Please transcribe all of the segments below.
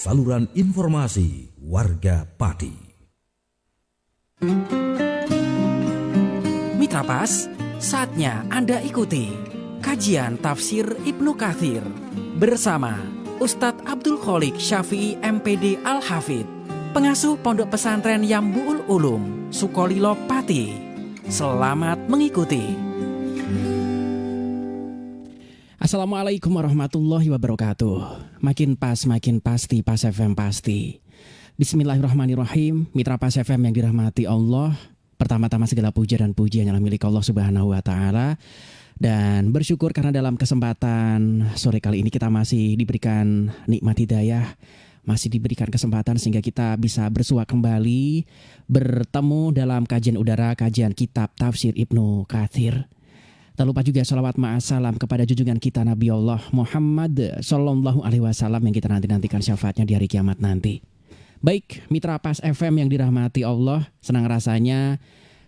saluran informasi warga Pati. Mitra Pas, saatnya Anda ikuti kajian tafsir Ibnu Katsir bersama Ustadz Abdul Kholik Syafi'i MPD Al-Hafidh, pengasuh Pondok Pesantren Yambu'ul Ulum, Sukolilo Pati. Selamat mengikuti. Assalamualaikum warahmatullahi wabarakatuh. Makin pas, makin pasti, Pas FM pasti. Bismillahirrahmanirrahim. Mitra Pas FM yang dirahmati Allah, pertama-tama segala puja dan pujian yang milik Allah Subhanahu wa Ta'ala. Dan bersyukur karena dalam kesempatan sore kali ini kita masih diberikan nikmat hidayah, masih diberikan kesempatan sehingga kita bisa bersua kembali bertemu dalam kajian udara, kajian kitab tafsir Ibnu Katsir. Tak lupa juga salawat ma'assalam kepada junjungan kita Nabi Allah Muhammad Sallallahu Alaihi Wasallam yang kita nantikan syafaatnya di hari kiamat nanti. Baik, Mitra Pas FM yang dirahmati Allah, senang rasanya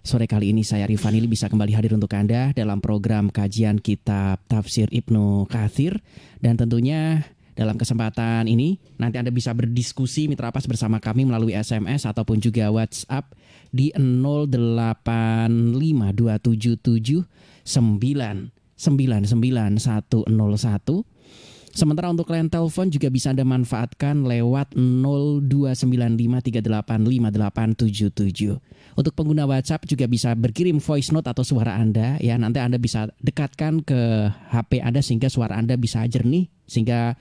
sore kali ini saya Rifanili bisa kembali hadir untuk Anda dalam program kajian kitab tafsir Ibnu Katsir. Dan tentunya dalam kesempatan ini nanti Anda bisa berdiskusi Mitra Pas bersama kami melalui SMS ataupun juga WhatsApp di 085277999101. Sementara untuk line telepon juga bisa Anda manfaatkan lewat 0295385877. Untuk pengguna WhatsApp juga bisa berkirim voice note atau suara Anda ya. Nanti Anda bisa dekatkan ke HP Anda sehingga suara Anda bisa jernih sehingga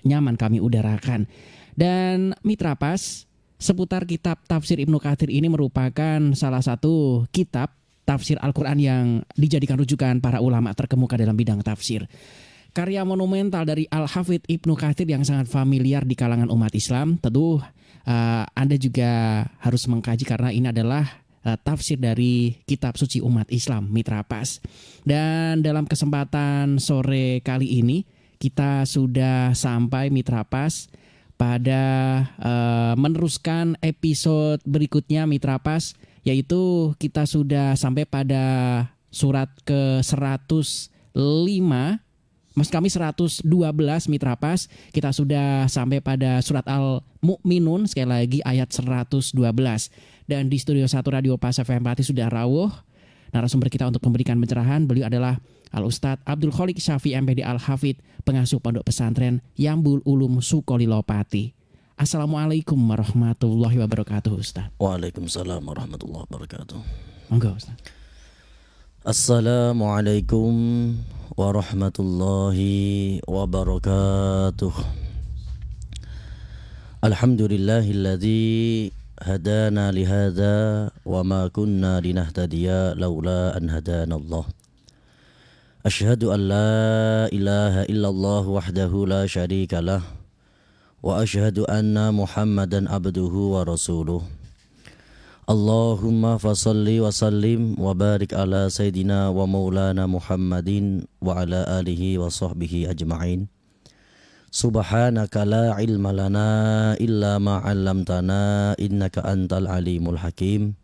nyaman kami udarakan. Dan Mitra Pas, seputar kitab tafsir Ibnu Katsir ini merupakan salah satu kitab tafsir Al-Quran yang dijadikan rujukan para ulama terkemuka dalam bidang tafsir. Karya monumental dari Al-Hafidh Ibnu Katsir yang sangat familiar di kalangan umat Islam. Tentu Anda juga harus mengkaji karena ini adalah tafsir dari kitab suci umat Islam, Mitra Pas. Dan dalam kesempatan sore kali ini kita sudah sampai Mitra Pas pada meneruskan episode berikutnya Mitra Pas, yaitu kita sudah sampai pada surat ke-105. Mas kami 112 Mitra Pas, kita sudah sampai pada surat Al-Mu'minun, sekali lagi ayat 112. Dan di studio 1 Radio Pas FM Pati sudah rawuh narasumber kita untuk memberikan pencerahan. Beliau adalah Al-Ustadz Abdul Kholik Syafi'i MPD Al-Hafidh, pengasuh Pondok Pesantren Yambu'ul Ulum Sukolilo Pati. Assalamualaikum warahmatullahi wabarakatuh, Ustaz. Waalaikumsalam warahmatullahi wabarakatuh. Monggo, Ustaz. Assalamualaikum warahmatullahi wabarakatuh. Alhamdulillahilladzi hadana lihada wa ma kunna linahtadiya laula an hadanallah. Asyhadu an la ilaha illallah wahdahu la syarika lah wa asyhadu anna Muhammadan abduhu wa rasuluh. Allahumma fasalli wa sallim wa barik ala Sayyidina wa maulana Muhammadin wa ala alihi wa sahbihi ajma'in. Subhanaka la ilma lana illa ma 'allamtana innaka antal alimul hakim.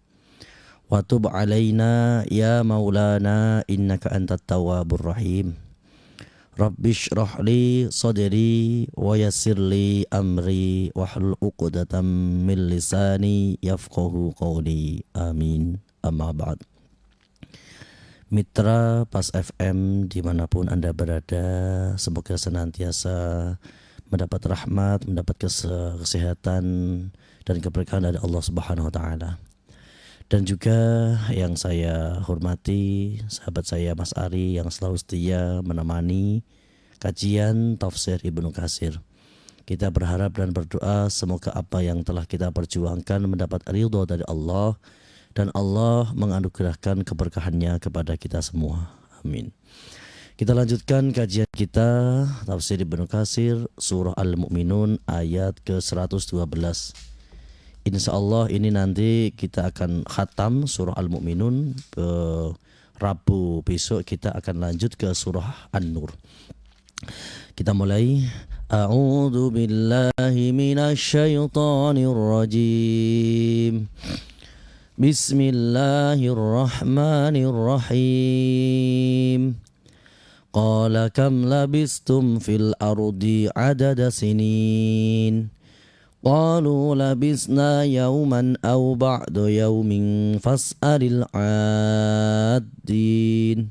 Wa tub alaina ya maulana innaka antat tawwabur rahim. Rabbi shrah li sadri wa yassir li amri wahlul 'uqdatam min lisani yafqahu qawli. Amin. Amma ba'd. Mitra Pas FM dimanapun Anda berada, semoga senantiasa mendapat rahmat, mendapat kesehatan dan keberkahan dari Allah Subhanahu wa Ta'ala. Dan juga yang saya hormati sahabat saya Mas Ari yang selalu setia menemani kajian tafsir Ibnu Katsir. Kita berharap dan berdoa semoga apa yang telah kita perjuangkan mendapat ridho dari Allah dan Allah menganugerahkan keberkahannya kepada kita semua. Amin. Kita lanjutkan kajian kita tafsir Ibnu Katsir surah Al-Mu'minun ayat ke-112. Insyaallah ini nanti kita akan khatam surah Al-Mu'minun. Rabu besok kita akan lanjut ke surah An-Nur. Kita mulai. A'udzu billahi minasy syaithanir rajim. Bismillahirrahmanirrahim. Qala kam labistum fil ardi adada sinin. قالوا لبثنا يوما أو بعد يوم فاسأل العادين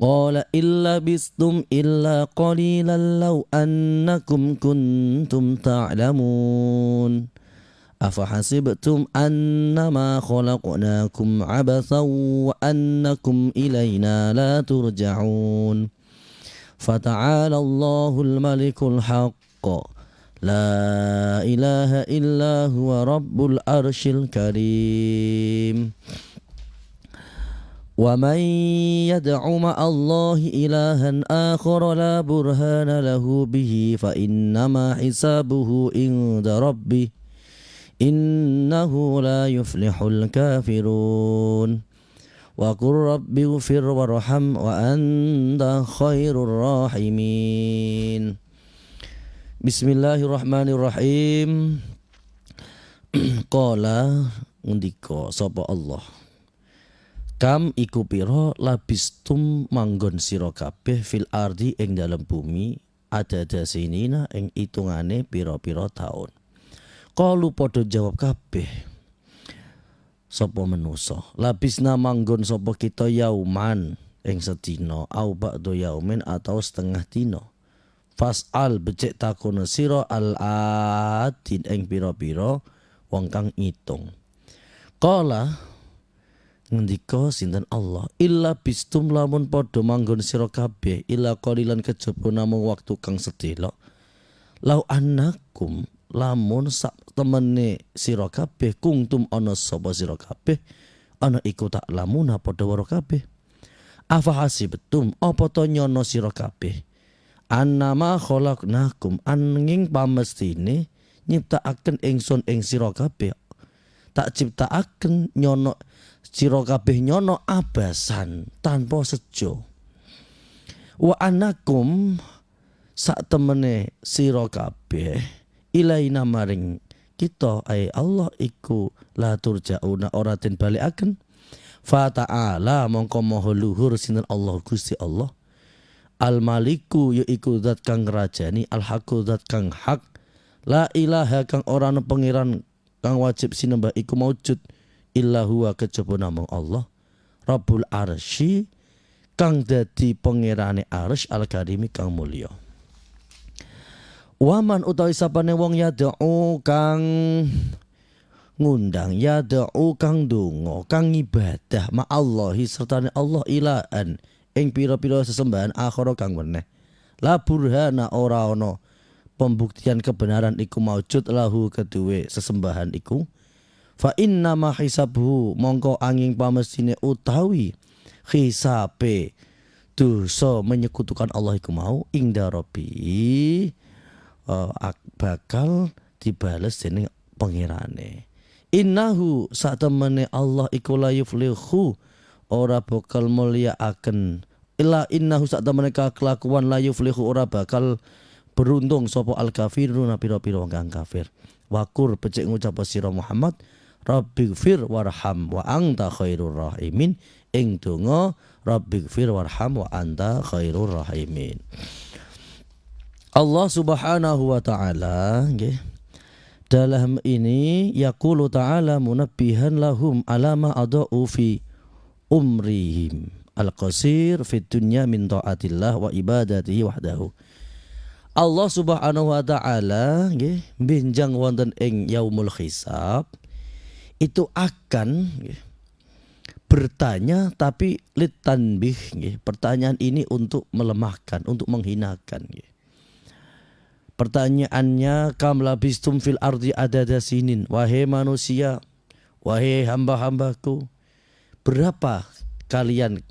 قال إن لبثتم إلا قليلا لو أنكم كنتم تعلمون أفحسبتم أنما خلقناكم عبثا وأنكم إلينا لا ترجعون فتعالى الله الملك الحق لا إله إلا هو رب العرش الكريم ومن يدع مع الله إلها آخر لا برهان له به فإنما حسابه عند ربه إنه لا يفلح الكافرون وقل رب اغفر وارحم وأنت خير الراحمين Bismillahirrahmanirrahim. Qala ngendika sapa Allah. Kam iku pira labistum manggon sira kabeh fil ardi ing dalem bumi adada sinina ing itungane pira-pira taun. Qalu padha jawab kabeh sapa manusa. Labisna manggon sapa kita yauman ing sedina au ba'da yaumin atau setengah dina. Fas'al becik takono sira al-adin ing pira-pira wong kang itung. Qala ngendika sinten Allah, illa bistum lamun padha manggon sira kabeh illa qalilan kejaba namung waktu kang sedhela. Lau annakum lamun sak temene sira kabeh kungtum ana sapa sira kabeh ana iku tak lamuna padha weruh kabeh. Afa hasibtum apa to nyono sira kabeh annama khalaqnakum anging pamestine nyiptakaken ingsun ing sira kabeh tak ciptakaken nyono sira kabeh nyono abasan tanpa sejo wa anakum sak temene sira kabeh ilaina maring kita ay Allah iku la turjauna ora den balekaken fa ta'ala mongko maha luhur sinten Allah Gusti Allah Al-Maliku yaiku zat kang ngrajani, Al-Haqqu zat kang hak, la ilaha kang ora ana pangeran kang wajib sinembah iku maujud illa huwa kejaba namung Allah. Rabbul Arsy kang dadi pangerane arsy al-karimi kang mulya. Waman utawi sapane wong yad'u kang ngundang yad'u kang donga kang ibadah ma Allahi sertane Allah ilahan ing pira-pira sesembahan akhara kang meneh la burhana ora ana pembuktian kebenaran iku maujud lahu keduwe sesembahan iku fa inna ma hisabuhu mongko angin pamestine utawi hisabe dosa menyekutukan Allah iku mau ingda Rabbi bakal dibales dening pangerane innahu satemene Allah iku la yuflihu ora bakal mulia akan illa innahu sak temene kelakuan la yuflihu ora bakal beruntung sapa al kafiruna pira-pira wong kang kafir. Wakur becik ngucap sira Muhammad rabbighfir warham wa anta khairur rahimin ing donga rabbighfir warham wa anta khairur rahimin. Allah Subhanahu wa taala nggih dalam ini yaqulu ta'ala munabbihan lahum alama adau fi umrihim al-qasir fid dunya min taatillah wa ibadatihi wahdahu. Allah Subhanahu wa taala nggih benjang wonten ing yaumul hisab itu akan nggih bertanya tapi litanbih nggih. Pertanyaan ini untuk melemahkan, untuk menghinakan nggih. Pertanyaannya kam labistum fil ardi adada sinin, wahai manusia, wahai hamba-hambaku, berapa kalian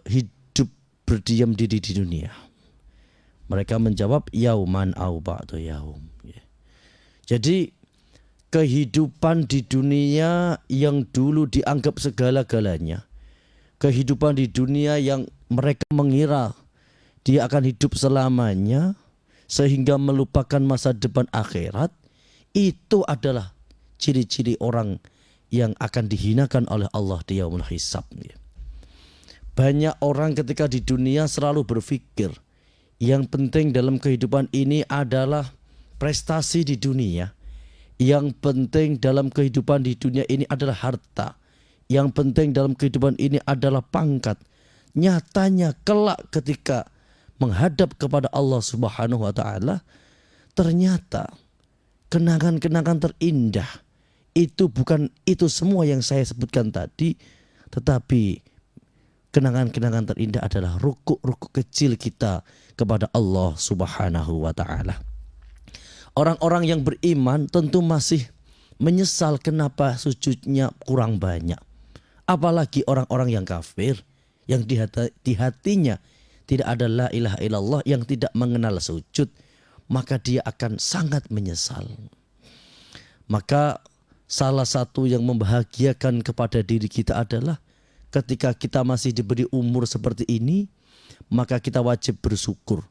hidup berdiam diri di dunia? Mereka menjawab yauman au ba'da yaum. Jadi kehidupan di dunia yang dulu dianggap segala-galanya, kehidupan di dunia yang mereka mengira dia akan hidup selamanya sehingga melupakan masa depan akhirat, itu adalah ciri-ciri orang yang akan dihinakan oleh Allah di yaumul hisab. Banyak orang ketika di dunia selalu berpikir yang penting dalam kehidupan ini adalah prestasi di dunia. Yang penting dalam kehidupan di dunia ini adalah harta. Yang penting dalam kehidupan ini adalah pangkat. Nyatanya kelak ketika menghadap kepada Allah Subhanahu wa taala, ternyata kenangan-kenangan terindah itu bukan itu semua yang saya sebutkan tadi, tetapi kenangan-kenangan terindah adalah rukuk-rukuk kecil kita kepada Allah Subhanahu wa taala. Orang-orang yang beriman tentu masih menyesal kenapa sujudnya kurang banyak. Apalagi orang-orang yang kafir, yang di hatinya tidak ada la ilaha illallah, yang tidak mengenal sujud, maka dia akan sangat menyesal. Maka salah satu yang membahagiakan kepada diri kita adalah ketika kita masih diberi umur seperti ini, maka kita wajib bersyukur.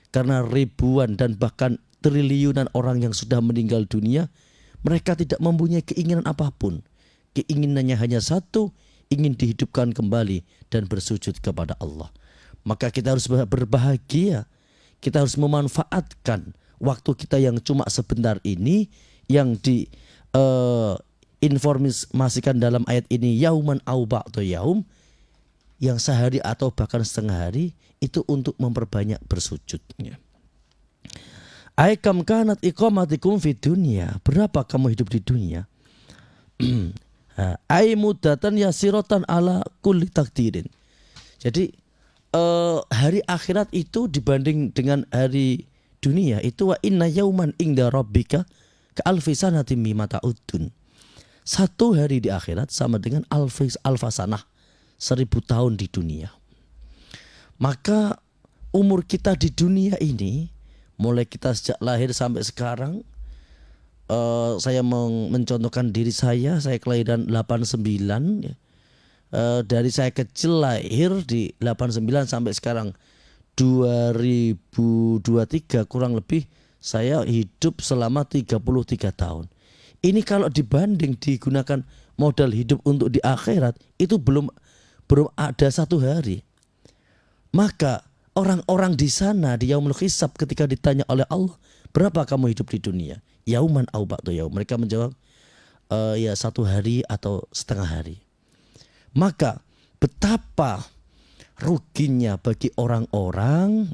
Karena ribuan dan bahkan triliunan orang yang sudah meninggal dunia, mereka tidak mempunyai keinginan apapun. Keinginannya hanya satu, ingin dihidupkan kembali dan bersujud kepada Allah. Maka kita harus berbahagia. Kita harus memanfaatkan waktu kita yang cuma sebentar ini, yang informasikan dalam ayat ini yauman au ba'da yaum, yang sehari atau bahkan setengah hari, itu untuk memperbanyak bersujudnya. Aikam kanat iqamatikum fid dunya, berapa kamu hidup di dunia? Ai mudatan yasiratan ala kulli takdirin. Jadi hari akhirat itu dibanding dengan hari dunia itu, wa inna yauman inda rabbika ka alfi sanatin mimma ta'udun. Satu hari di akhirat sama dengan alfasanah, 1000 tahun di dunia. Maka umur kita di dunia ini, mulai kita sejak lahir sampai sekarang, saya mencontohkan diri saya kelahiran 89 ya. Dari saya kecil lahir di 89 sampai sekarang 2023, kurang lebih saya hidup selama 33 tahun. Ini kalau dibanding digunakan modal hidup untuk di akhirat, itu belum ada satu hari. Maka orang-orang di sana di yaumul hisab ketika ditanya oleh Allah, berapa kamu hidup di dunia? Yauman au ba'da yaum. Mereka menjawab, ya satu hari atau setengah hari. Maka betapa ruginya bagi orang-orang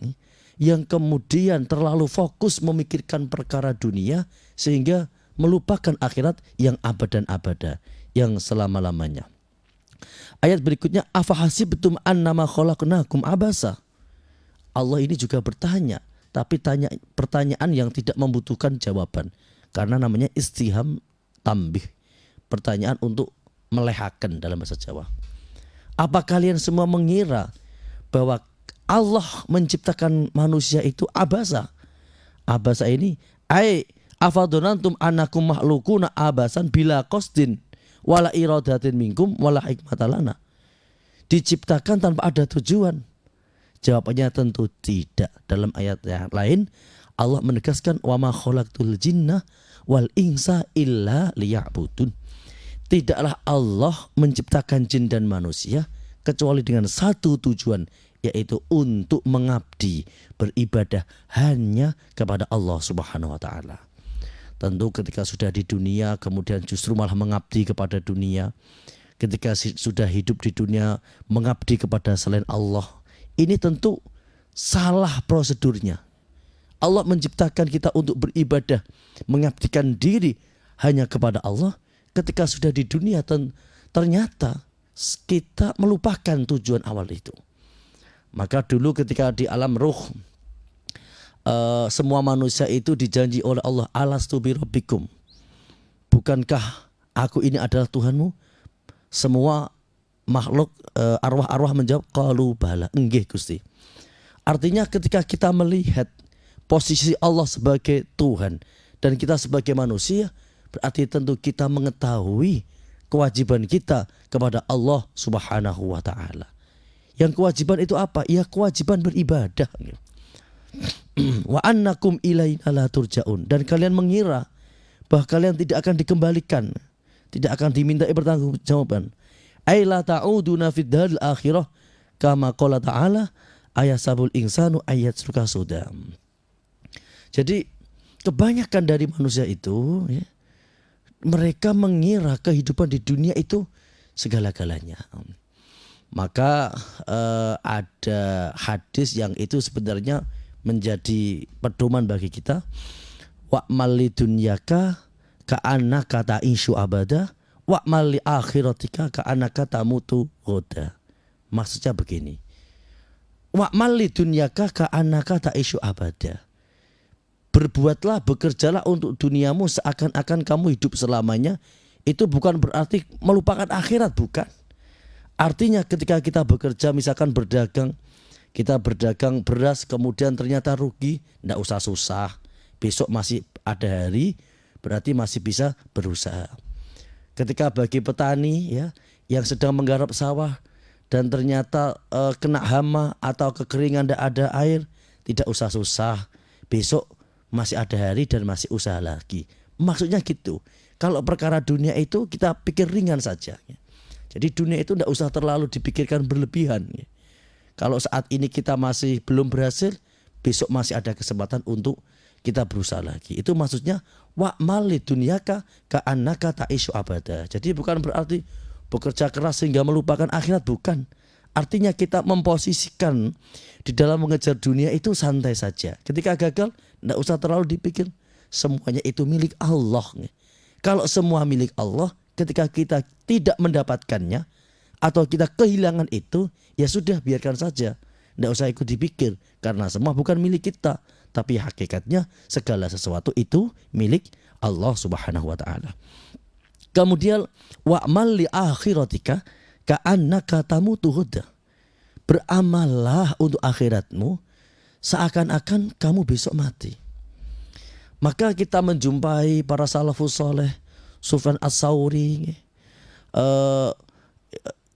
yang kemudian terlalu fokus memikirkan perkara dunia sehingga melupakan akhirat yang abadan abada, yang selama-lamanya. Ayat berikutnya, afahasibtum annama khalaqnakum abasa. Allah ini juga bertanya, tapi pertanyaan yang tidak membutuhkan jawaban, karena namanya istiham tambih, pertanyaan untuk melehakan dalam bahasa Jawa. Apa kalian semua mengira bahwa Allah menciptakan manusia itu abasa? Abasa ini afadonantum anakum makhlukuna abasan bila qasdin wala iradatin minkum wala hikmatalana. Diciptakan tanpa ada tujuan? Jawabannya tentu tidak. Dalam ayat yang lain Allah menegaskan wa ma khalaqtul jinna wal insa illa liya'budun. Tidaklah Allah menciptakan jin dan manusia kecuali dengan satu tujuan, yaitu untuk mengabdi, beribadah hanya kepada Allah Subhanahu wa taala. Tentu ketika sudah di dunia kemudian justru malah mengabdi kepada dunia, ketika sudah hidup di dunia mengabdi kepada selain Allah, ini tentu salah prosedurnya. Allah menciptakan kita untuk beribadah, mengabdikan diri hanya kepada Allah. Ketika sudah di dunia ternyata kita melupakan tujuan awal itu. Maka dulu ketika di alam ruh, semua manusia itu dijanji oleh Allah, alastu bi rabbikum, bukankah aku ini adalah Tuhanmu? Semua makhluk, arwah-arwah menjawab, qalu bala, enggih Gusti. Artinya ketika kita melihat posisi Allah sebagai Tuhan dan kita sebagai manusia, berarti tentu kita mengetahui kewajiban kita kepada Allah Subhanahu wa taala. Yang kewajiban itu apa? Ya kewajiban beribadah. Wa annakum ilaina la turja'un, dan kalian mengira bahwa kalian tidak akan dikembalikan, tidak akan dimintai pertanggungjawaban. Ai la ta'uduna fid daril akhirah kama qala ta'ala ayasabul insanu ayat suka sudam. Jadi kebanyakan dari manusia itu ya, mereka mengira kehidupan di dunia itu segala-galanya. Maka ada hadis yang itu sebenarnya menjadi pedoman bagi kita. Wa'mal lidunyaka ka'annaka ta'ishu abada wa'mal li akhiratika ka'annaka tamutu ghoda. Maksudnya begini. Wa'mal lidunyaka ka'annaka ta'ishu abada. Berbuatlah, bekerjalah untuk duniamu seakan-akan kamu hidup selamanya. Itu bukan berarti melupakan akhirat, bukan. Artinya ketika kita bekerja, misalkan berdagang, kita berdagang beras kemudian ternyata rugi, tidak usah susah. Besok masih ada hari, berarti masih bisa berusaha. Ketika bagi petani ya yang sedang menggarap sawah dan ternyata kena hama atau kekeringan, tidak ada air, tidak usah susah. Besok masih ada hari dan masih usaha lagi. Maksudnya gitu. Kalau perkara dunia itu kita pikir ringan saja. Jadi dunia itu tidak usah terlalu dipikirkan berlebihan. Kalau saat ini kita masih belum berhasil, besok masih ada kesempatan untuk kita berusaha lagi. Itu maksudnya wa'mal lidunyaka ka'annaka ta'ishu abada. Jadi bukan berarti bekerja keras sehingga melupakan akhirat, bukan. Artinya kita memposisikan di dalam mengejar dunia itu santai saja. Ketika gagal, tidak usah terlalu dipikir. Semuanya itu milik Allah. Kalau semua milik Allah, ketika kita tidak mendapatkannya atau kita kehilangan itu, ya sudah, biarkan saja. Tidak usah ikut dipikir, karena semua bukan milik kita. Tapi hakikatnya segala sesuatu itu milik Allah Subhanahu wa ta'ala. Kemudian wa'mal li akhiratika ka'annaka tamutu ghoda. Beramallah untuk akhiratmu seakan-akan kamu besok mati. Maka kita menjumpai para salafus soleh, Sufyan Ats-Tsauri,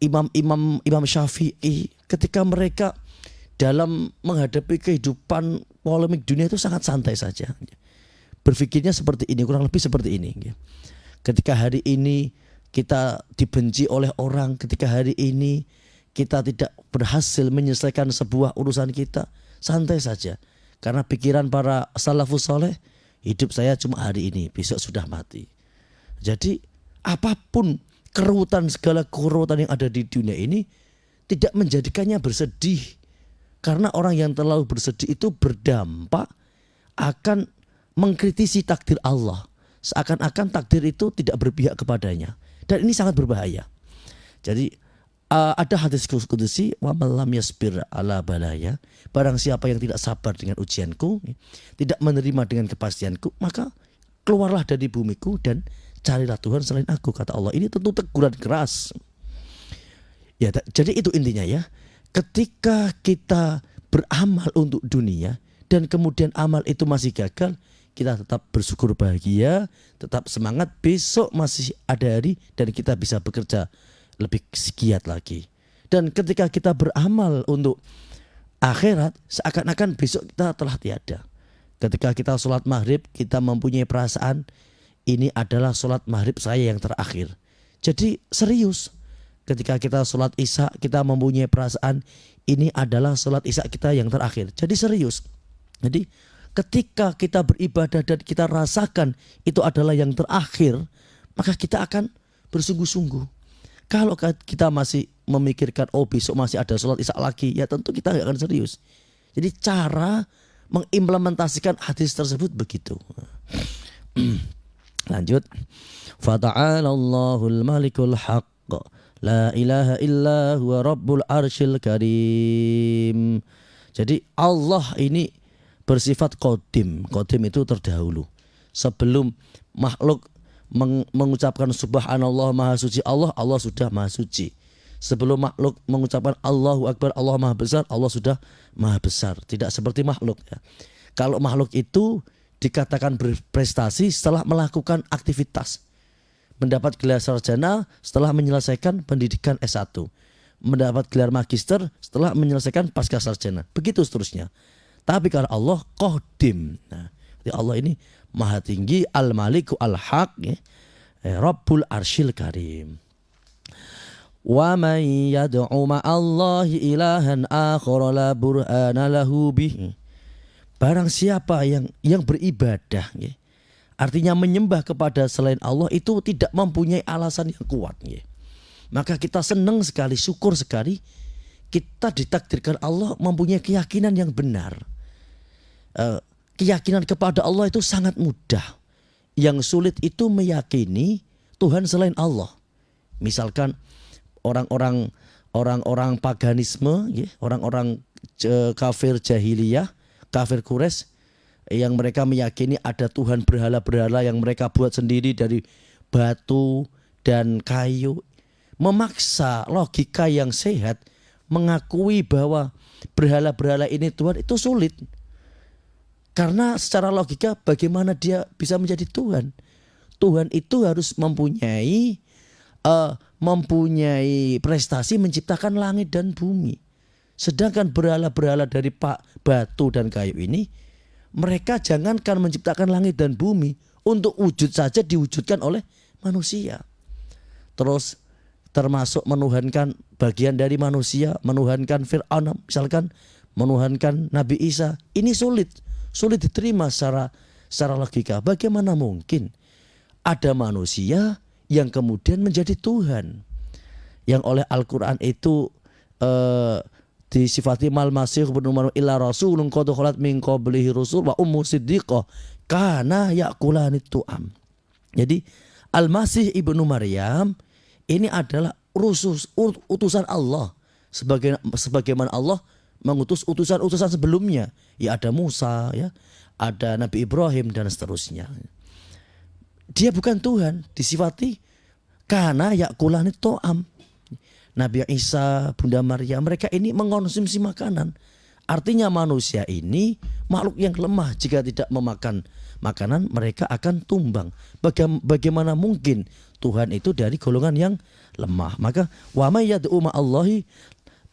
Imam Syafi'i, ketika mereka dalam menghadapi kehidupan polemik dunia itu sangat santai saja. Berpikirnya seperti ini, kurang lebih seperti ini. Ketika hari ini kita dibenci oleh orang, ketika hari ini kita tidak berhasil menyelesaikan sebuah urusan kita, santai saja. Karena pikiran para salafus soleh, hidup saya cuma hari ini, besok sudah mati. Jadi apapun kerutan, segala kerutan yang ada di dunia ini tidak menjadikannya bersedih. Karena orang yang terlalu bersedih itu berdampak akan mengkritisi takdir Allah. Seakan-akan takdir itu tidak berpihak kepadanya. Dan ini sangat berbahaya. Jadi ada hadis qudsi, wa man lam yasbir ala balaya, barang siapa yang tidak sabar dengan ujianku, tidak menerima dengan kepastianku, maka keluarlah dari bumiku dan carilah Tuhan selain aku, kata Allah. Ini tentu teguran keras. Ya, jadi itu intinya ya. Ketika kita beramal untuk dunia dan kemudian amal itu masih gagal, kita tetap bersyukur bahagia, tetap semangat, besok masih ada hari dan kita bisa bekerja lebih giat lagi. Dan ketika kita beramal untuk akhirat, seakan-akan besok kita telah tiada. Ketika kita sholat maghrib, kita mempunyai perasaan ini adalah sholat maghrib saya yang terakhir. Jadi serius. Ketika kita sholat isya, kita mempunyai perasaan ini adalah sholat isya kita yang terakhir. Jadi serius. Jadi ketika kita beribadah dan kita rasakan itu adalah yang terakhir, maka kita akan bersungguh-sungguh. Kalau kita masih memikirkan oh besok masih ada sholat isya lagi, ya tentu kita gak akan serius. Jadi cara mengimplementasikan hadis tersebut begitu. Lanjut. Fata'alallahul malikul haqq, la ilaha illa huwa rabbul arsyil karim. Jadi Allah ini bersifat qadim. Qadim itu terdahulu. Sebelum makhluk mengucapkan subhanallah maha suci Allah, Allah sudah maha suci. Sebelum makhluk mengucapkan Allahu Akbar, Allah maha besar, Allah sudah maha besar. Tidak seperti makhluk ya. Kalau makhluk itu dikatakan berprestasi setelah melakukan aktivitas. Mendapat gelar sarjana setelah menyelesaikan pendidikan S1. Mendapat gelar magister setelah menyelesaikan pasca sarjana. Begitu seterusnya. Tapi kalau Allah qadim. Nah, Allah ini maha tinggi, al-maliku al-haq, ya. Rabbul arsyil karim. Wa man yad'u ma'allahi ilahan akhara la burhana lahu bih. barang siapa yang beribadah, ya, artinya menyembah kepada selain Allah itu tidak mempunyai alasan yang kuat, ya. Maka kita senang sekali, syukur sekali kita ditakdirkan Allah mempunyai keyakinan yang benar. Keyakinan kepada Allah itu sangat mudah. Yang sulit itu meyakini Tuhan selain Allah. Misalkan orang-orang paganisme, ya, orang-orang kafir jahiliyah, kafir Quraisy, yang mereka meyakini ada Tuhan berhala-berhala yang mereka buat sendiri dari batu dan kayu. Memaksa logika yang sehat mengakui bahwa berhala-berhala ini Tuhan itu sulit. Karena secara logika bagaimana dia bisa menjadi Tuhan? Tuhan itu harus mempunyai prestasi menciptakan langit dan bumi. Sedangkan berhala-berhala dari batu dan kayu ini, mereka jangankan menciptakan langit dan bumi, untuk wujud saja diwujudkan oleh manusia. Terus termasuk menuhankan bagian dari manusia, menuhankan Fir'aun misalkan, menuhankan Nabi Isa. Ini sulit diterima secara logika. Bagaimana mungkin ada manusia yang kemudian menjadi Tuhan, yang oleh Al-Quran itu disifati mal masih ibnu Maryam illa rasulun qad khalat min qablihi rusul wa ummu siddiqah kana yakulani tu'am. Jadi Al-Masih ibnu Maryam ini adalah utusan Allah, sebagaimana Allah mengutus utusan-utusan sebelumnya. Ya ada Musa, ya, ada Nabi Ibrahim dan seterusnya. Dia bukan Tuhan, disifati karena yakulani to'am. Nabi Isa, Bunda Maria, mereka ini mengkonsumsi makanan. Artinya manusia ini makhluk yang lemah, jika tidak memakan makanan mereka akan tumbang. Bagaimana mungkin Tuhan itu dari golongan yang lemah? Maka wa may yad'u ma'allahi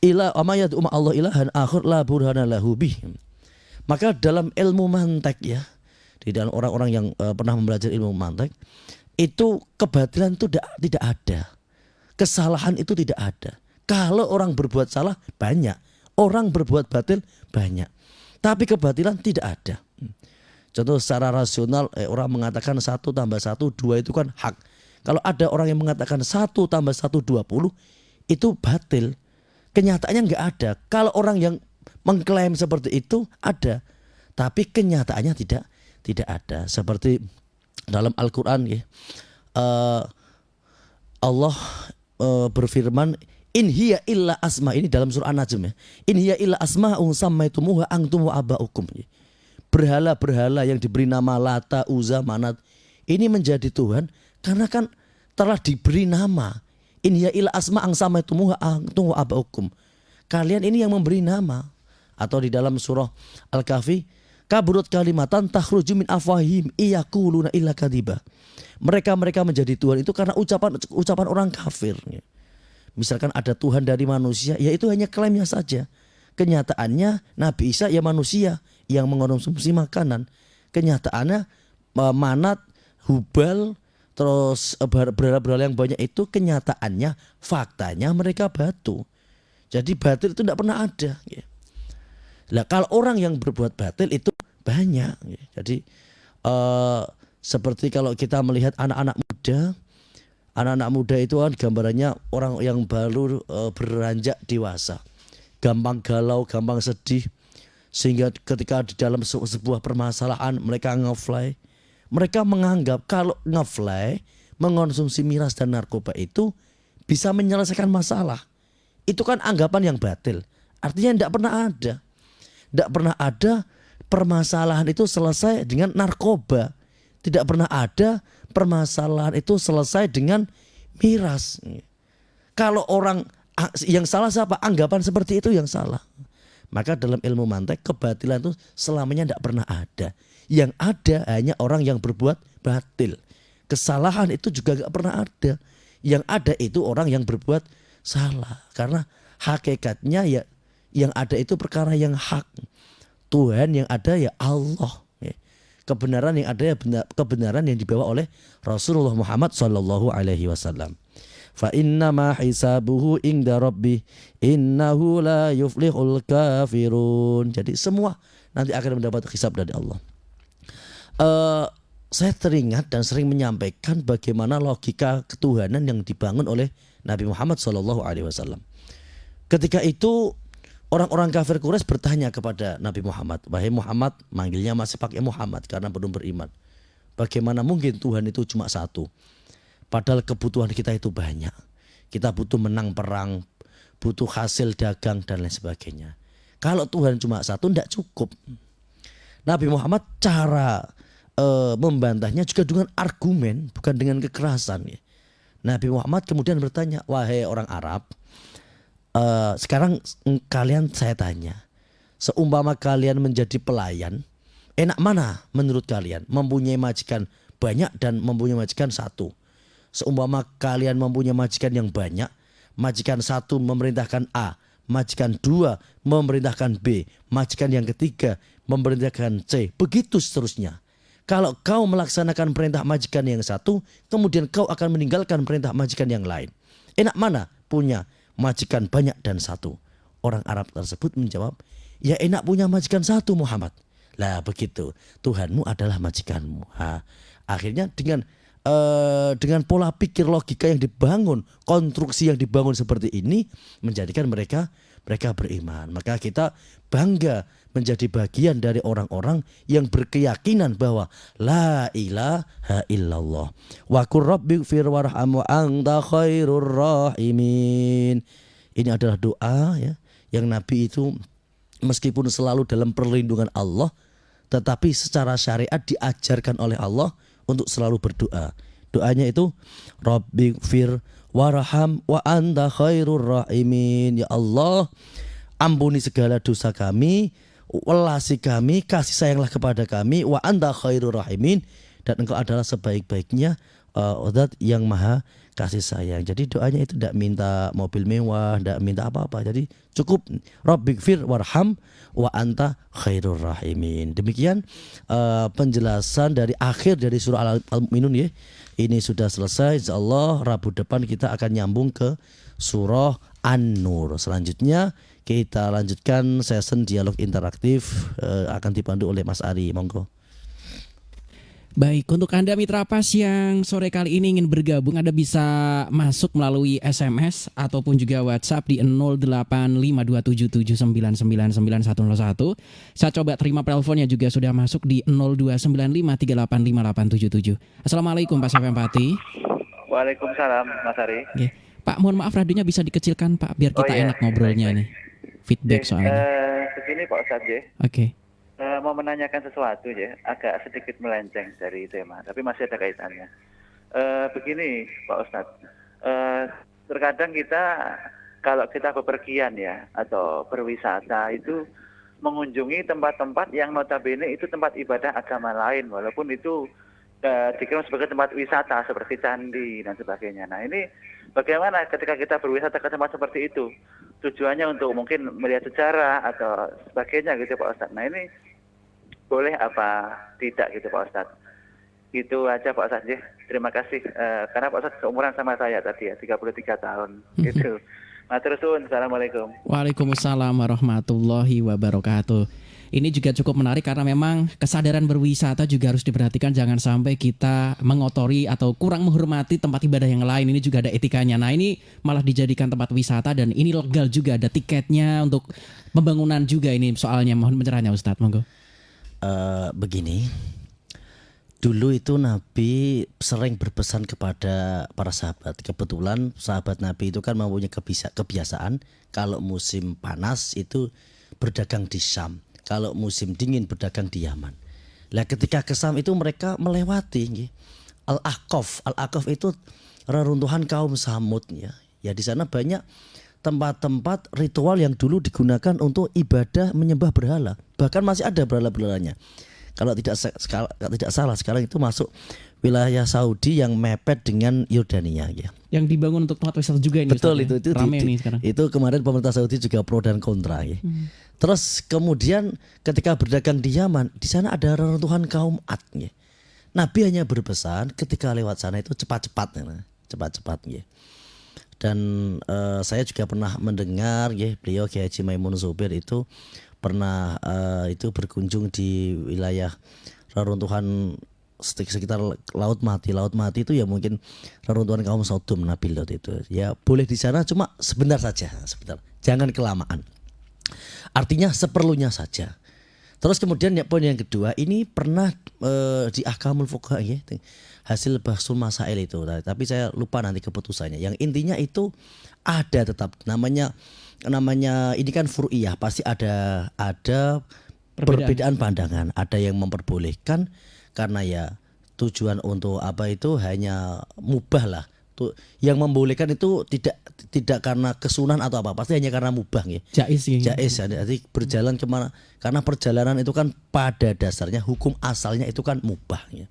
Allah ilahan akhir la burhana lahu bih. Maka dalam ilmu mantek, ya, di dalam orang-orang yang pernah belajar ilmu mantek, itu kebatilan itu tidak ada. Kesalahan itu tidak ada. Kalau orang berbuat salah banyak, orang berbuat batil banyak. Tapi kebatilan tidak ada. Contoh secara rasional, orang mengatakan 1 tambah 1 2 itu kan hak. Kalau ada orang yang mengatakan 1 tambah 1 20, itu batil. Kenyataannya nggak ada. Kalau orang yang mengklaim seperti itu ada, tapi kenyataannya tidak ada. Seperti dalam Al-Quran, ya, Allah berfirman, in hiya illa asma, ini dalam surah An-Najm, ya. In hiya illa asma'un sammaitumuha antum wa aba'ukum. Berhala-berhala yang diberi nama Lata, Uzza, Manat ini menjadi Tuhan karena kan telah diberi nama. In hiya illa asma'un sammaitumuha antum wa aba'ukum. Kalian ini yang memberi nama. Atau di dalam surah Al-Kahfi, kaburat kalimatan takhruju min afwahihim iyaquluna illa kadiba. Mereka menjadi Tuhan itu karena ucapan orang kafir. Misalkan ada Tuhan dari manusia, ya itu hanya klaimnya saja. Kenyataannya Nabi Isa ya manusia yang mengonsumsi makanan. Kenyataannya Manat, Hubal, terus berhala-berhala yang banyak itu kenyataannya, faktanya mereka batu. Jadi batil itu tidak pernah ada. Nah, kalau orang yang berbuat batil itu banyak. Jadi seperti kalau kita melihat anak-anak muda itu kan gambarannya orang yang baru beranjak dewasa, gampang galau, gampang sedih, sehingga ketika di dalam sebuah permasalahan mereka ngefly. Mereka menganggap kalau ngefly, mengonsumsi miras dan narkoba itu bisa menyelesaikan masalah. Itu kan anggapan yang batil. Artinya tidak pernah ada permasalahan itu selesai dengan narkoba. Tidak pernah ada permasalahan itu selesai dengan miras. Kalau orang yang salah siapa? Anggapan seperti itu yang salah. Maka dalam ilmu mantek, kebatilan itu selamanya tidak pernah ada. Yang ada hanya orang yang berbuat batil. Kesalahan itu juga tidak pernah ada. Yang ada itu orang yang berbuat salah. Karena hakikatnya ya yang ada itu perkara yang hak. Tuhan yang ada ya Allah. Kebenaran yang ada ya kebenaran yang dibawa oleh Rasulullah Muhammad sallallahu alaihi wasallam. Fa inna ma hisabuhu inda rabbih innahu la yuflihul kafirun. Jadi semua nanti akan mendapat hisab dari Allah. Saya teringat dan sering menyampaikan bagaimana logika ketuhanan yang dibangun oleh Nabi Muhammad SAW. Ketika itu orang-orang kafir Quraisy bertanya kepada Nabi Muhammad, wahai Muhammad, manggilnya masih pakai Muhammad karena belum beriman. Bagaimana mungkin Tuhan itu cuma satu? Padahal kebutuhan kita itu banyak. Kita butuh menang perang, butuh hasil dagang dan lain sebagainya. Kalau Tuhan cuma satu tidak cukup. Nabi Muhammad cara membantahnya juga dengan argumen, bukan dengan kekerasan. Ya. Nabi Muhammad kemudian bertanya, wahai orang Arab, sekarang kalian saya tanya, seumpama kalian menjadi pelayan, enak mana menurut kalian? Mempunyai majikan banyak dan mempunyai majikan satu. Seumpama kalian mempunyai majikan yang banyak, majikan satu memerintahkan A, majikan dua memerintahkan B, majikan yang ketiga memerintahkan C, begitu seterusnya. Kalau kau melaksanakan perintah majikan yang satu, kemudian kau akan meninggalkan perintah majikan yang lain. Enak mana punya majikan banyak dan satu? Orang Arab tersebut menjawab, ya enak punya majikan satu Muhammad. Lah begitu, Tuhanmu adalah majikanmu. Akhirnya dengan pola pikir logika yang dibangun, konstruksi yang dibangun seperti ini menjadikan mereka beriman. Maka kita bangga menjadi bagian dari orang-orang yang berkeyakinan bahwa la ilaha illallah wa qur rabbighfir warham wa anta khairur rahimin. Ini adalah doa ya yang Nabi itu meskipun selalu dalam perlindungan Allah, tetapi secara syariat diajarkan oleh Allah untuk selalu berdoa. Doanya itu Rabbighfir warham wa anta khairur rahimin. Ya Allah, ampuni segala dosa kami, welasi kami, kasih sayanglah kepada kami, wa anta khairur rahimin, dan engkau adalah sebaik-baiknya Zat yang maha kasih sayang. Jadi doanya itu tidak minta mobil mewah, tidak minta apa-apa. Jadi cukup Rabbighfir warham wa anta khairur rahimin. Demikian penjelasan dari akhir dari surah Al-Mu'minun ya. Ini sudah selesai. Insyaallah Rabu depan kita akan nyambung ke surah An-Nur. Selanjutnya kita lanjutkan session dialog interaktif akan dipandu oleh Mas Ari. Monggo. Baik, untuk Anda Mitra Pas yang sore kali ini ingin bergabung, Anda bisa masuk melalui SMS ataupun juga WhatsApp di 085277999101. Saya coba terima teleponnya juga sudah masuk di 0295385877. Assalamualaikum Pak Syafi'i Empati. Waalaikumsalam Mas Ari. Oke. Pak, mohon maaf radionya bisa dikecilkan Pak biar kita enak ngobrolnya nih. Feedback soalnya. Begini Pak Ustadz ya. Oke. Mau menanyakan sesuatu ya, agak sedikit melenceng dari tema, tapi masih ada kaitannya. Begini Pak Ustadz, terkadang kita kalau kita bepergian ya atau berwisata itu mengunjungi tempat-tempat yang notabene itu tempat ibadah agama lain, walaupun itu dikirim sebagai tempat wisata seperti candi dan sebagainya. Nah ini bagaimana ketika kita berwisata ke tempat seperti itu? Tujuannya untuk mungkin melihat sejarah atau sebagainya gitu Pak Ustadz. Nah ini boleh apa tidak gitu Pak Ustadz? Gitu aja Pak Ustadz ya. Terima kasih. Karena Pak Ustadz seumuran sama saya tadi ya, 33 tahun gitu. Maturnuwun. Assalamualaikum. Waalaikumsalam warahmatullahi wabarakatuh. Ini juga cukup menarik karena memang kesadaran berwisata juga harus diperhatikan. Jangan sampai kita mengotori atau kurang menghormati tempat ibadah yang lain. Ini juga ada etikanya. Nah ini malah dijadikan tempat wisata dan ini legal juga. Ada tiketnya untuk pembangunan juga ini soalnya. Mohon pencerahannya Ustadz, monggo. Begini, dulu itu Nabi sering berpesan kepada para sahabat. Kebetulan sahabat Nabi itu kan mempunyai kebiasaan kalau musim panas itu berdagang di Syam, kalau musim dingin berdagang di Yaman. Nah ketika ke Syam itu mereka melewati Al-Ahqaf. Al-Ahqaf itu reruntuhan kaum Samud ya. Ya di sana banyak tempat-tempat ritual yang dulu digunakan untuk ibadah menyembah berhala. Bahkan masih ada berhala-berhalanya. Kalau tidak salah sekarang itu masuk wilayah Saudi yang mepet dengan Yordania ya. Yang dibangun untuk tempat wisata juga ini. Betul Ustaz, itu rame nih sekarang. Itu kemarin pemerintah Saudi juga pro dan kontra ya. Terus kemudian ketika berdagang di Yaman, di sana ada reruntuhan kaum Ad ya. Nabi hanya berpesan ketika lewat sana itu cepat-cepat ya. Dan saya juga pernah mendengar ya, beliau Kiai Haji Maimun Zubir itu itu berkunjung di wilayah reruntuhan sekitar Laut Mati. Laut Mati itu ya mungkin reruntuhan kaum Sodom, Nabi Lot itu. Ya boleh di sana, cuma sebentar saja, sebentar. Jangan kelamaan. Artinya seperlunya saja. Terus kemudian ya, poin yang kedua, ini pernah di Ahkamul Fuqaha ya, hasil bahsul masail itu. Tapi saya lupa nanti keputusannya. Yang intinya itu ada tetap namanya ini kan fur'iyah, pasti ada perbedaan pandangan. Ada yang memperbolehkan karena ya tujuan untuk apa itu hanya mubah lah. Yang membolehkan itu tidak karena kesunan atau apa, pasti hanya karena mubah ya. Jaiz ya. Jaiz, jadi berjalan kemana? Karena perjalanan itu kan pada dasarnya hukum asalnya itu kan mubah ya.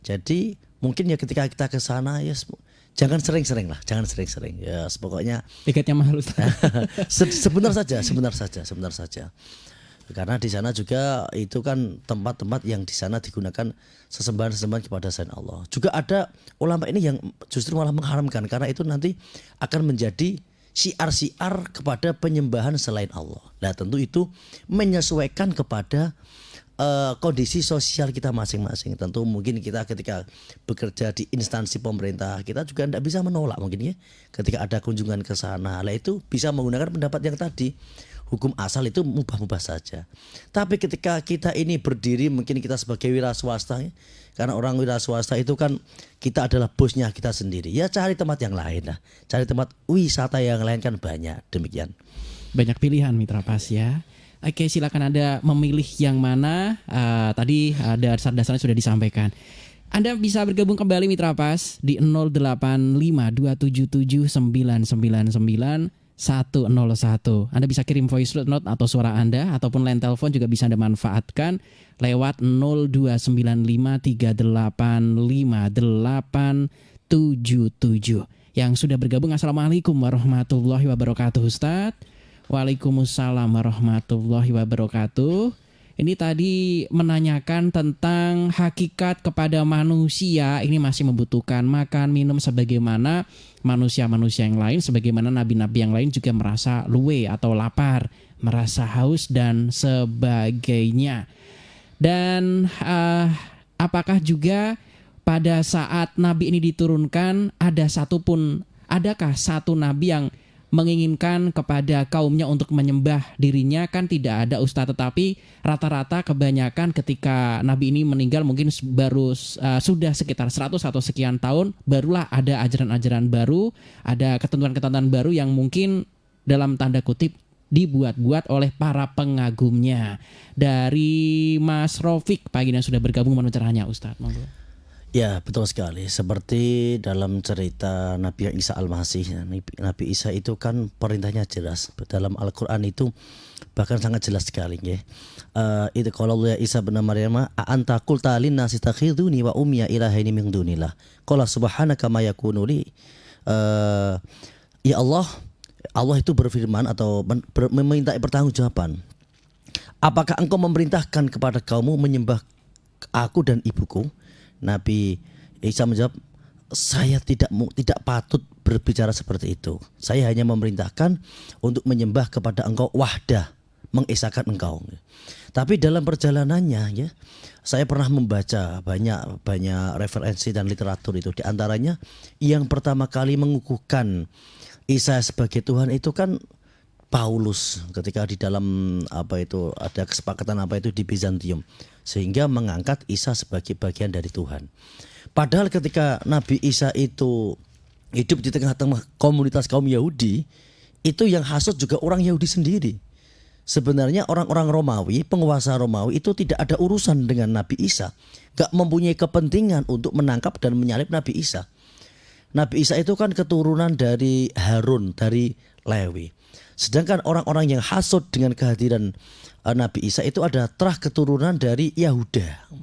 Jadi mungkin ya ketika kita ke sana ya jangan sering-sering lah, jangan sering-sering ya. Pokoknya tiketnya mahal Ustaz. sebentar saja. Karena di sana juga itu kan tempat-tempat yang di sana digunakan sesembahan kepada selain Allah. Juga ada ulama ini yang justru malah mengharamkan karena itu nanti akan menjadi syiar-syiar kepada penyembahan selain Allah. Nah, tentu itu menyesuaikan kepada kondisi sosial kita masing-masing. Tentu mungkin kita ketika bekerja di instansi pemerintah, kita juga tidak bisa menolak mungkin ya ketika ada kunjungan ke sana. Nah, itu bisa menggunakan pendapat yang tadi. Hukum asal itu mubah-mubah saja. Tapi ketika kita ini berdiri, mungkin kita sebagai wira swasta ya, karena orang wira swasta itu kan kita adalah bosnya kita sendiri. Ya cari tempat yang lain lah. Cari tempat wisata yang lain kan banyak. Demikian. Banyak pilihan Mitra Pas ya. Oke, silakan Anda memilih yang mana. Tadi dasar-dasarnya sudah disampaikan. Anda bisa bergabung kembali Mitra Pas di 0852779999 101. Anda bisa kirim voice note atau suara Anda ataupun line telepon juga bisa Anda manfaatkan lewat 0295385877. Yang sudah bergabung, Assalamualaikum warahmatullahi wabarakatuh Ustadz. Waalaikumsalam warahmatullahi wabarakatuh. Ini tadi menanyakan tentang hakikat kepada manusia. Ini masih membutuhkan makan, minum sebagaimana manusia-manusia yang lain. Sebagaimana nabi-nabi yang lain juga merasa luwe atau lapar, merasa haus dan sebagainya. Dan apakah juga pada saat nabi ini diturunkan adakah satu nabi yang menginginkan kepada kaumnya untuk menyembah dirinya? Kan tidak ada Ustadz, tetapi rata-rata kebanyakan ketika Nabi ini meninggal mungkin baru sudah sekitar 100 atau sekian tahun barulah ada ajaran-ajaran baru, ada ketentuan-ketentuan baru yang mungkin dalam tanda kutip dibuat-buat oleh para pengagumnya. Dari Mas Rofik pagi yang sudah bergabung mencerahannya Ustadz, monggo. Ya betul sekali. Seperti dalam cerita Nabi Isa Al-Masih, Nabi Isa itu kan perintahnya jelas. Dalam Al-Quran itu bahkan sangat jelas sekali ya. Itu kalau ya Isa bin Maryam, anta qulta linnasi takhiduni wa ummiya ilahaini min dunillah. Qala subhanaka ma yakunu li. Ya Allah itu berfirman atau meminta pertanggungjawaban. Apakah engkau memerintahkan kepada kaummu menyembah aku dan ibuku? Nabi Isa menjawab, saya tidak patut berbicara seperti itu. Saya hanya memerintahkan untuk menyembah kepada engkau wahdah, mengesahkan engkau. Tapi dalam perjalanannya ya, saya pernah membaca banyak referensi dan literatur itu. Di antaranya yang pertama kali mengukuhkan Isa sebagai Tuhan itu kan Paulus ketika di dalam ada kesepakatan di Bizantium, sehingga mengangkat Isa sebagai bagian dari Tuhan. Padahal ketika Nabi Isa itu hidup di tengah-tengah komunitas kaum Yahudi, itu yang hasut juga orang Yahudi sendiri. Sebenarnya orang-orang Romawi, penguasa Romawi itu tidak ada urusan dengan Nabi Isa, gak mempunyai kepentingan untuk menangkap dan menyalib Nabi Isa. Nabi Isa itu kan keturunan dari Harun, dari Lewi. Sedangkan orang-orang yang hasut dengan kehadiran Nabi Isa itu ada terah keturunan dari Yahuda.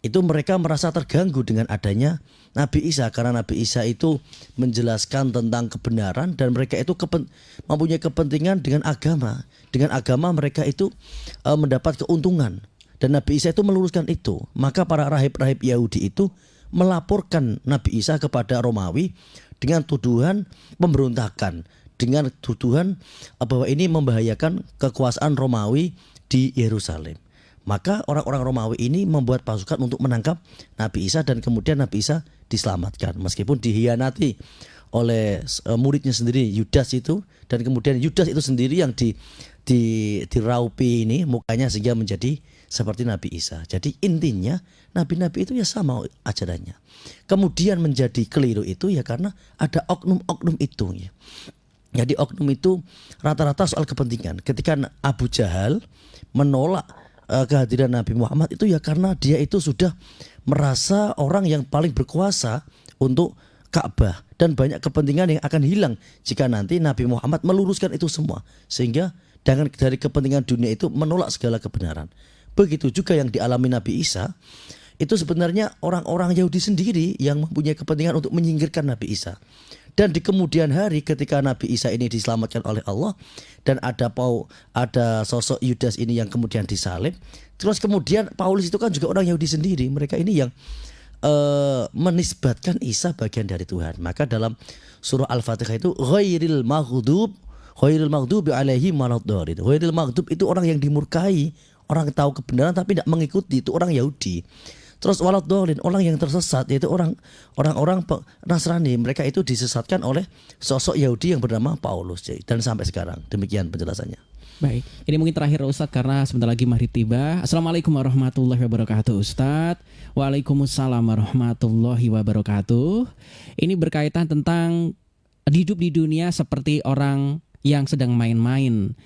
Itu mereka merasa terganggu dengan adanya Nabi Isa, karena Nabi Isa itu menjelaskan tentang kebenaran dan mereka itu mempunyai kepentingan dengan agama. Dengan agama mereka itu mendapat keuntungan dan Nabi Isa itu meluruskan itu. Maka para rahib-rahib Yahudi itu melaporkan Nabi Isa kepada Romawi dengan tuduhan pemberontakan dengan tuduhan bahwa ini membahayakan kekuasaan Romawi di Yerusalem. Maka orang-orang Romawi ini membuat pasukan untuk menangkap Nabi Isa dan kemudian Nabi Isa diselamatkan meskipun dihianati oleh muridnya sendiri Yudas itu, dan kemudian Yudas itu sendiri yang diraupi ini mukanya sehingga menjadi seperti Nabi Isa. Jadi intinya nabi-nabi itu ya sama ajarannya. Kemudian menjadi keliru itu ya karena ada oknum-oknum itu ya. Jadi oknum itu rata-rata soal kepentingan. Ketika Abu Jahal menolak kehadiran Nabi Muhammad itu ya karena dia itu sudah merasa orang yang paling berkuasa untuk Ka'bah, dan banyak kepentingan yang akan hilang jika nanti Nabi Muhammad meluruskan itu semua, sehingga dengan dari kepentingan dunia itu menolak segala kebenaran. Begitu juga yang dialami Nabi Isa, itu sebenarnya orang-orang Yahudi sendiri yang mempunyai kepentingan untuk menyingkirkan Nabi Isa. Dan di kemudian hari ketika Nabi Isa ini diselamatkan oleh Allah dan ada sosok Yudas ini yang kemudian disalib, terus kemudian Paulus itu kan juga orang Yahudi sendiri, mereka ini yang menisbatkan Isa bagian dari Tuhan. Maka dalam surah Al-Fatihah itu ghairil maghdubi alaihim waladdallin. Ghairil maghdub itu orang yang dimurkai, orang tahu kebenaran tapi tidak mengikuti, itu orang Yahudi. Terus waladdallin, orang yang tersesat, yaitu orang-orang Nasrani. Mereka itu disesatkan oleh sosok Yahudi yang bernama Paulus. Dan sampai sekarang demikian penjelasannya. Baik, ini mungkin terakhir Ustadz karena sebentar lagi maghrib tiba. Assalamualaikum warahmatullahi wabarakatuh Ustadz. Waalaikumsalam warahmatullahi wabarakatuh. Ini berkaitan tentang hidup di dunia seperti orang yang sedang main-main.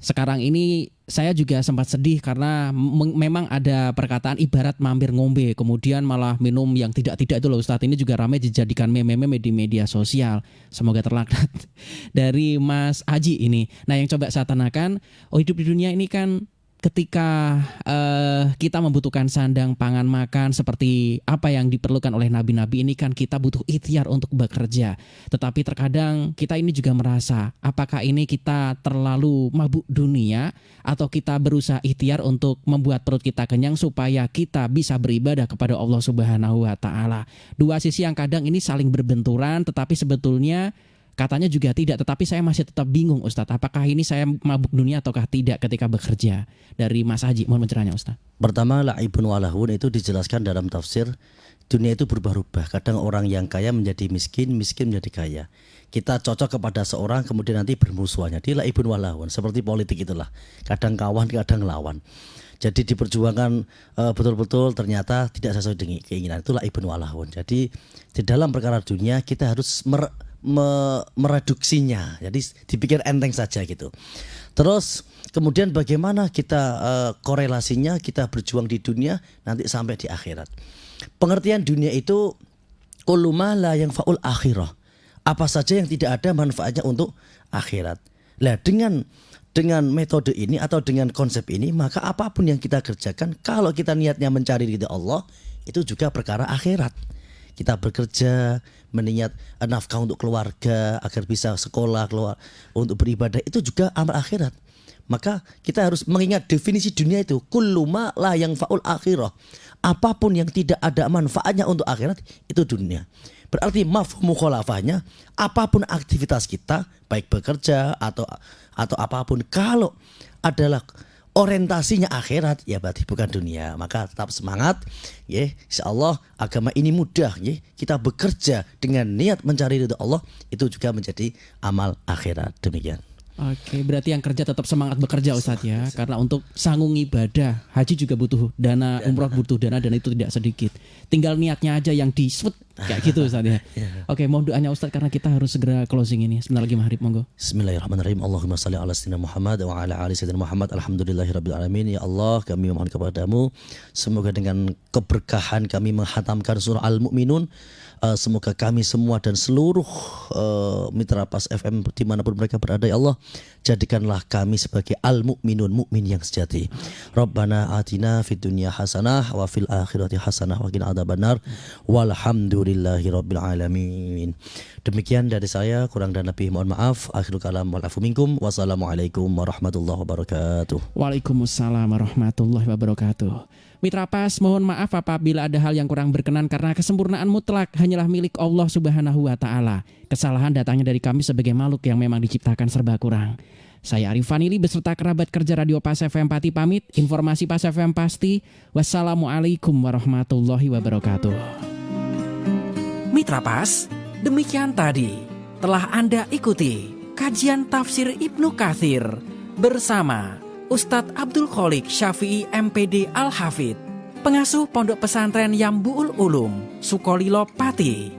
Sekarang ini saya juga sempat sedih karena memang ada perkataan ibarat mampir ngombe, kemudian malah minum yang tidak-tidak itu loh Ustadz. Ini juga ramai dijadikan meme-meme di media sosial. Semoga terlaknat. Dari Mas Haji ini. Nah yang coba saya tanyakan, hidup di dunia ini kan ketika kita membutuhkan sandang, pangan, makan seperti apa yang diperlukan oleh nabi-nabi ini kan kita butuh ikhtiar untuk bekerja. Tetapi terkadang kita ini juga merasa apakah ini kita terlalu mabuk dunia atau kita berusaha ikhtiar untuk membuat perut kita kenyang supaya kita bisa beribadah kepada Allah Subhanahu wa taala. Dua sisi yang kadang ini saling berbenturan tetapi sebetulnya katanya juga tidak, tetapi saya masih tetap bingung Ustadz. Apakah ini saya mabuk dunia ataukah tidak ketika bekerja? Dari Mas Haji, mohon pencerahannya Ustadz. Pertama, la'ibun walahun itu dijelaskan dalam tafsir. Dunia itu berubah-ubah. Kadang orang yang kaya menjadi miskin, miskin menjadi kaya. Kita cocok kepada seorang kemudian nanti bermusuhannya. Dia la'ibun walahun. Seperti politik itulah. Kadang kawan, kadang lawan. Jadi diperjuangkan betul-betul ternyata tidak sesuai dengan keinginan. Itulah ibn walahun. Jadi di dalam perkara dunia kita harus mereduksinya. Jadi dipikir enteng saja gitu. Terus kemudian bagaimana kita korelasinya kita berjuang di dunia nanti sampai di akhirat. Pengertian dunia itu kullu ma la yanfa'ul akhirah. Apa saja yang tidak ada manfaatnya untuk akhirat. Lah dengan metode ini atau dengan konsep ini maka apapun yang kita kerjakan kalau kita niatnya mencari ridha Allah itu juga perkara akhirat. Kita bekerja meniat nafkah untuk keluarga agar bisa sekolah, keluar untuk beribadah itu juga amal akhirat. Maka kita harus mengingat definisi dunia itu kullu ma la yanfa'ul akhirah. Apapun yang tidak ada manfaatnya untuk akhirat itu dunia. Berarti mafhum mukhalafahnya apapun aktivitas kita baik bekerja atau apapun kalau adalah orientasinya akhirat ya berarti bukan dunia. Maka tetap semangat ya, insyaallah agama ini mudah ya. Kita bekerja dengan niat mencari ridha Allah itu juga menjadi amal akhirat. Demikian. Oke, berarti yang kerja tetap semangat bekerja Ustadz ya. Karena untuk sanggung ibadah, haji juga butuh dana, umroh butuh dana dan itu tidak sedikit. Tinggal niatnya aja yang diswet kayak gitu Ustadz ya. Oke, mohon doanya Ustadz karena kita harus segera closing ini. Sebentar lagi maghrib, monggo. Bismillahirrahmanirrahim. Allahumma salli ala sayyidina Muhammad wa ala ali sayyidina Muhammad. Alhamdulillahirabbil alamin. Ya Allah, kami memohon kepadamu semoga dengan keberkahan kami menghatamkan surah Al-Mu'minun. Semoga kami semua dan seluruh mitra Pas FM dimanapun mereka berada ya Allah, jadikanlah kami sebagai al-mu'minun, mukmin yang sejati. Rabbana atina fid dunya hasanah wa fil akhirati hasanah wa qina adzabannar walhamdulillahi rabbil alamin. Demikian dari saya, kurang dan lebih mohon maaf. Akhirul kalam wal afu minkum. Wassalamualaikum warahmatullahi wabarakatuh. Waalaikumsalam warahmatullahi wabarakatuh. Mitra Pas, mohon maaf apabila ada hal yang kurang berkenan karena kesempurnaan mutlak hanyalah milik Allah Subhanahu wa taala. Kesalahan datangnya dari kami sebagai makhluk yang memang diciptakan serba kurang. Saya Arif Vanili beserta kerabat kerja Radio Pas FM Pati pamit. Informasi Pas FM pasti. Wassalamualaikum warahmatullahi wabarakatuh. Mitra Pas, demikian tadi telah Anda ikuti kajian tafsir Ibnu Katsir bersama Ustadz Abdul Kholik Syafi'i MPD Al-Hafidh, pengasuh Pondok Pesantren Yambu'ul Ulum, Sukolilo Pati.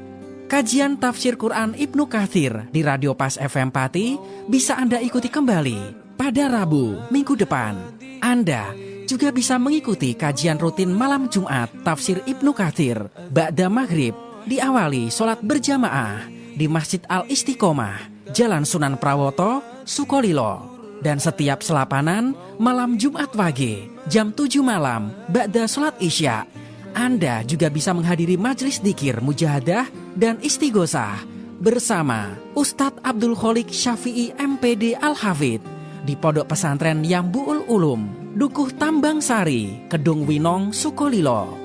Kajian tafsir Quran Ibnu Katsir di Radio Pas FM Pati bisa Anda ikuti kembali pada Rabu minggu depan. Anda juga bisa mengikuti kajian rutin malam Jumat tafsir Ibnu Katsir ba'da maghrib, diawali sholat berjamaah di Masjid Al-Istiqomah, Jalan Sunan Prawoto, Sukolilo. Dan setiap selapanan malam Jumat Wage jam 7 malam ba'da sholat Isya. Anda juga bisa menghadiri majelis dzikir mujahadah dan istighosah bersama Ustadz Abdul Kholik Syafi'i MPD Al-Hafidh di Pondok Pesantren Yambu'ul Ulum, Dukuh Tambang Sari, Kedung Winong, Sukolilo.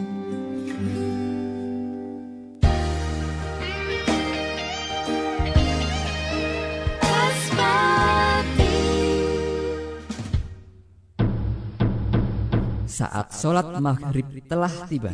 Saat sholat maghrib telah tiba.